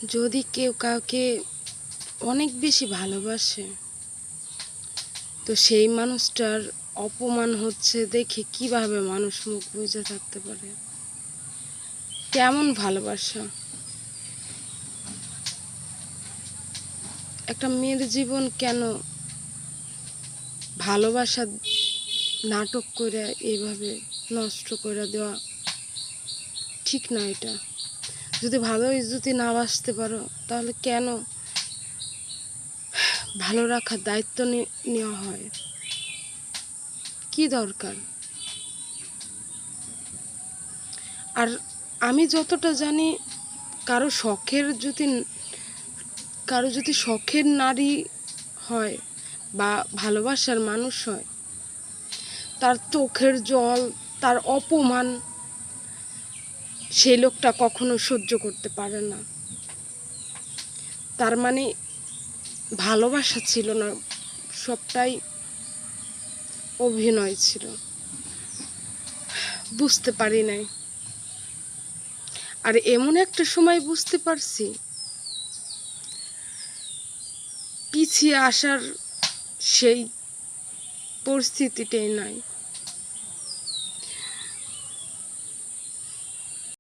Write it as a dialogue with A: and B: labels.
A: যদি কেউ কাউকে অনেক বেশি ভালোবাসে, তো সেই মানুষটার অপমান হচ্ছে দেখে কিভাবে মানুষ মুখ বুজে থাকতে পারে? কেমন ভালোবাসা! একটা মেয়ের জীবন কেন ভালোবাসা নাটক করে এইভাবে নষ্ট করে দেওয়া ঠিক না। এটা যদি যদি না বাসতে পারো, তাহলে কেন ভালো রাখার দায়িত্ব নেওয়া হয়? কি দরকার? আর আমি যতটা জানি, কারো যদি শখের নারী হয় বা ভালোবাসার মানুষ হয়, তার চোখের জল, তার অপমান সেই লোকটা কখনো সহ্য করতে পারে না। তার মানে ভালোবাসা ছিল না, সবটাই অভিনয় ছিল। বুঝতে পারি নাই। আর এমন একটা সময় বুঝতে পারছি, পিছিয়ে আসার সেই পরিস্থিতিটাই নাই।